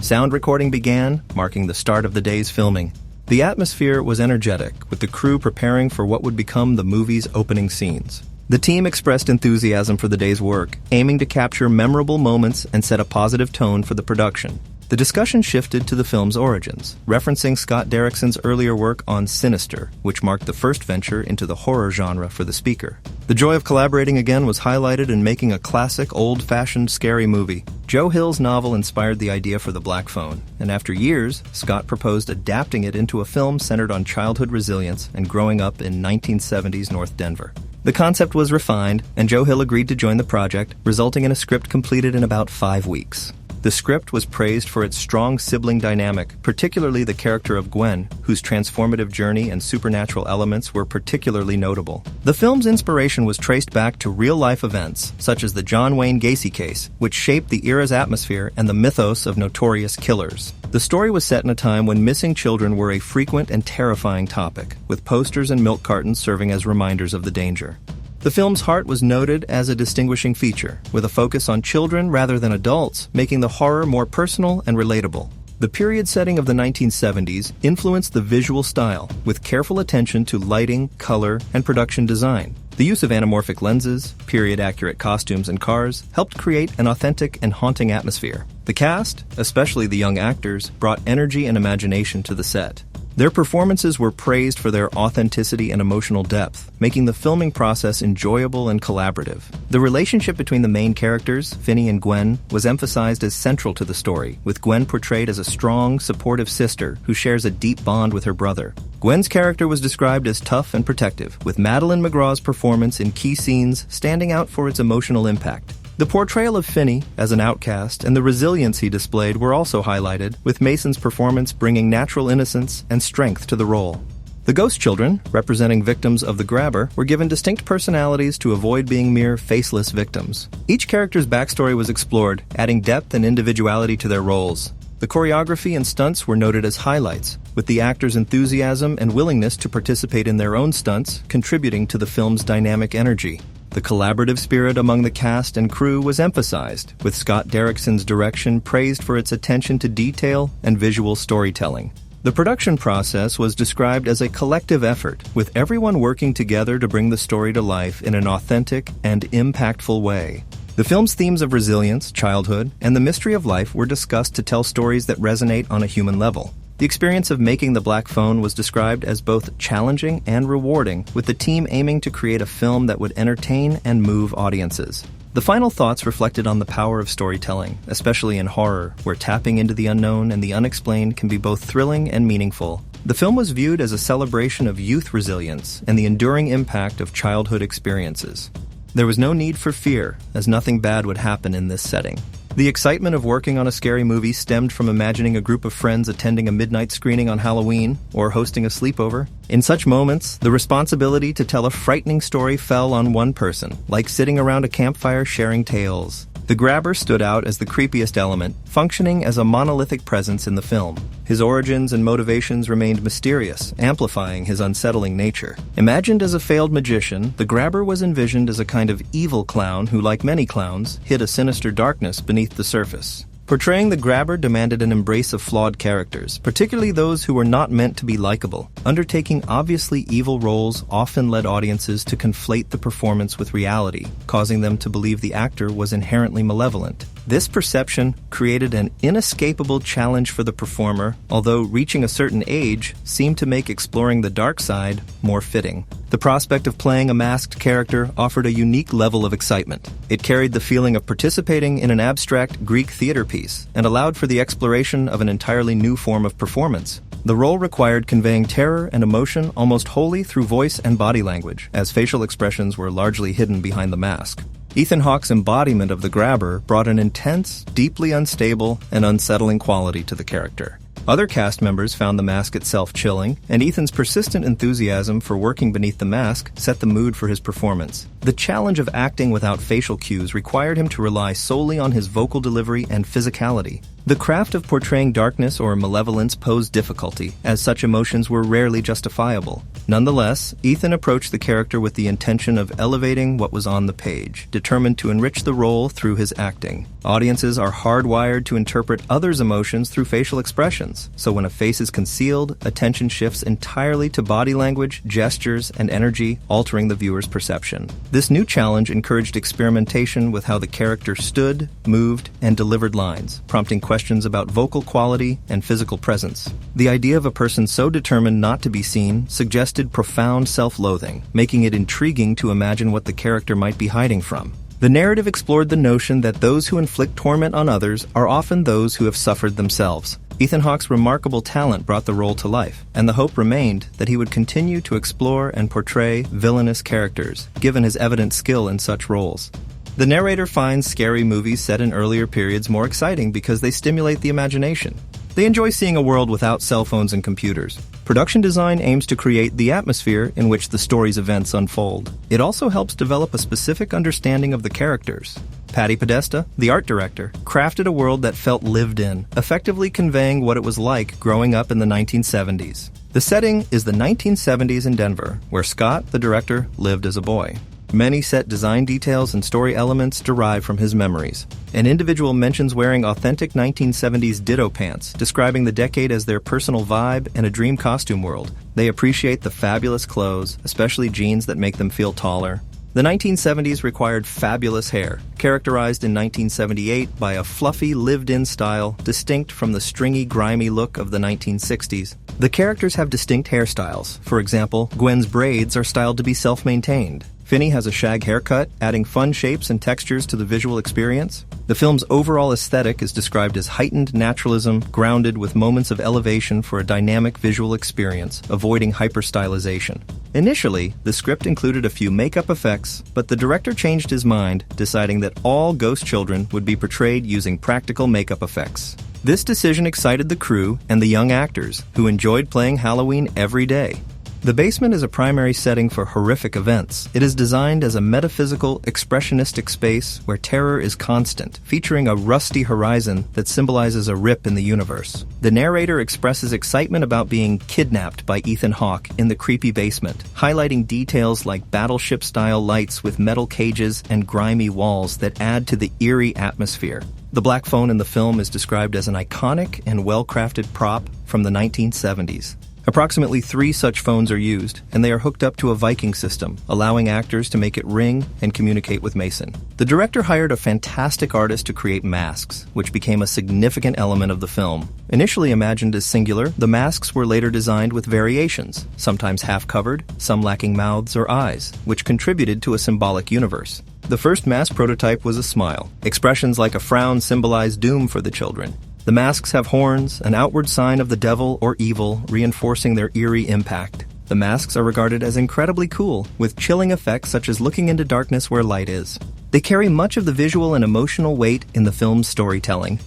Sound recording began, marking the start of the day's filming. The atmosphere was energetic, with the crew preparing for what would become the movie's opening scenes. The team expressed enthusiasm for the day's work, aiming to capture memorable moments and set a positive tone for the production. The discussion shifted to the film's origins, referencing Scott Derrickson's earlier work on Sinister, which marked the first venture into the horror genre for the speaker. The joy of collaborating again was highlighted in making a classic, old-fashioned, scary movie. Joe Hill's novel inspired the idea for The Black Phone, and after years, Scott proposed adapting it into a film centered on childhood resilience and growing up in 1970s North Denver. The concept was refined, and Joe Hill agreed to join the project, resulting in a script completed in about 5 weeks. The script was praised for its strong sibling dynamic, particularly the character of Gwen, whose transformative journey and supernatural elements were particularly notable. The film's inspiration was traced back to real-life events, such as the John Wayne Gacy case, which shaped the era's atmosphere and the mythos of notorious killers. The story was set in a time when missing children were a frequent and terrifying topic, with posters and milk cartons serving as reminders of the danger. The film's heart was noted as a distinguishing feature, with a focus on children rather than adults, making the horror more personal and relatable. The period setting of the 1970s influenced the visual style, with careful attention to lighting, color, and production design. The use of anamorphic lenses, period-accurate costumes, and cars helped create an authentic and haunting atmosphere. The cast, especially the young actors, brought energy and imagination to the set. Their performances were praised for their authenticity and emotional depth, making the filming process enjoyable and collaborative. The relationship between the main characters, Finney and Gwen, was emphasized as central to the story, with Gwen portrayed as a strong, supportive sister who shares a deep bond with her brother. Gwen's character was described as tough and protective, with Madeline McGraw's performance in key scenes standing out for its emotional impact. The portrayal of Finney as an outcast and the resilience he displayed were also highlighted, with Mason's performance bringing natural innocence and strength to the role. The ghost children, representing victims of the grabber, were given distinct personalities to avoid being mere faceless victims. Each character's backstory was explored, adding depth and individuality to their roles. The choreography and stunts were noted as highlights, with the actors' enthusiasm and willingness to participate in their own stunts contributing to the film's dynamic energy. The collaborative spirit among the cast and crew was emphasized, with Scott Derrickson's direction praised for its attention to detail and visual storytelling. The production process was described as a collective effort, with everyone working together to bring the story to life in an authentic and impactful way. The film's themes of resilience, childhood, and the mystery of life were discussed to tell stories that resonate on a human level. The experience of making The Black Phone was described as both challenging and rewarding, with the team aiming to create a film that would entertain and move audiences. The final thoughts reflected on the power of storytelling, especially in horror, where tapping into the unknown and the unexplained can be both thrilling and meaningful. The film was viewed as a celebration of youth resilience and the enduring impact of childhood experiences. There was no need for fear, as nothing bad would happen in this setting. The excitement of working on a scary movie stemmed from imagining a group of friends attending a midnight screening on Halloween or hosting a sleepover. In such moments, the responsibility to tell a frightening story fell on one person, like sitting around a campfire sharing tales. The grabber stood out as the creepiest element, functioning as a monolithic presence in the film. His origins and motivations remained mysterious, amplifying his unsettling nature. Imagined as a failed magician, the grabber was envisioned as a kind of evil clown who, like many clowns, hid a sinister darkness beneath the surface. Portraying the grabber demanded an embrace of flawed characters, particularly those who were not meant to be likable. Undertaking obviously evil roles often led audiences to conflate the performance with reality, causing them to believe the actor was inherently malevolent. This perception created an inescapable challenge for the performer, although reaching a certain age seemed to make exploring the dark side more fitting. The prospect of playing a masked character offered a unique level of excitement. It carried the feeling of participating in an abstract Greek theater piece and allowed for the exploration of an entirely new form of performance. The role required conveying terror and emotion almost wholly through voice and body language, as facial expressions were largely hidden behind the mask. Ethan Hawke's embodiment of the grabber brought an intense, deeply unstable, and unsettling quality to the character. Other cast members found the mask itself chilling, and Ethan's persistent enthusiasm for working beneath the mask set the mood for his performance. The challenge of acting without facial cues required him to rely solely on his vocal delivery and physicality. The craft of portraying darkness or malevolence posed difficulty, as such emotions were rarely justifiable. Nonetheless, Ethan approached the character with the intention of elevating what was on the page, determined to enrich the role through his acting. Audiences are hardwired to interpret others' emotions through facial expressions, so when a face is concealed, attention shifts entirely to body language, gestures, and energy, altering the viewer's perception. This new challenge encouraged experimentation with how the character stood, moved, and delivered lines, prompting questions about vocal quality and physical presence. The idea of a person so determined not to be seen suggested profound self-loathing, making it intriguing to imagine what the character might be hiding from. The narrative explored the notion that those who inflict torment on others are often those who have suffered themselves. Ethan Hawke's remarkable talent brought the role to life, and the hope remained that he would continue to explore and portray villainous characters, given his evident skill in such roles. The narrator finds scary movies set in earlier periods more exciting because they stimulate the imagination. They enjoy seeing a world without cell phones and computers. Production design aims to create the atmosphere in which the story's events unfold. It also helps develop a specific understanding of the characters. Paddy Podesta, the art director, crafted a world that felt lived in, effectively conveying what it was like growing up in the 1970s. The setting is the 1970s in Denver, where Scott, the director, lived as a boy. Many set design details and story elements derive from his memories. An individual mentions wearing authentic 1970s Ditto pants, describing the decade as their personal vibe and a dream costume world. They appreciate the fabulous clothes, especially jeans that make them feel taller. The 1970s required fabulous hair, characterized in 1978 by a fluffy, lived-in style distinct from the stringy, grimy look of the 1960s. The characters have distinct hairstyles. For example, Gwen's braids are styled to be self-maintained. Finney has a shag haircut, adding fun shapes and textures to the visual experience. The film's overall aesthetic is described as heightened naturalism, grounded with moments of elevation for a dynamic visual experience, avoiding hyper-stylization. Initially, the script included a few makeup effects, but the director changed his mind, deciding that all ghost children would be portrayed using practical makeup effects. This decision excited the crew and the young actors, who enjoyed playing Halloween every day. The basement is a primary setting for horrific events. It is designed as a metaphysical, expressionistic space where terror is constant, featuring a rusty horizon that symbolizes a rip in the universe. The narrator expresses excitement about being kidnapped by Ethan Hawke in the creepy basement, highlighting details like battleship-style lights with metal cages and grimy walls that add to the eerie atmosphere. The black phone in the film is described as an iconic and well-crafted prop from the 1970s. Approximately 3 such phones are used, and they are hooked up to a Viking system, allowing actors to make it ring and communicate with Mason. The director hired a fantastic artist to create masks, which became a significant element of the film. Initially imagined as singular, the masks were later designed with variations, sometimes half-covered, some lacking mouths or eyes, which contributed to a symbolic universe. The first mask prototype was a smile. Expressions like a frown symbolized doom for the children. The masks have horns, an outward sign of the devil or evil, reinforcing their eerie impact. The masks are regarded as incredibly cool, with chilling effects such as looking into darkness where light is. They carry much of the visual and emotional weight in the film's storytelling.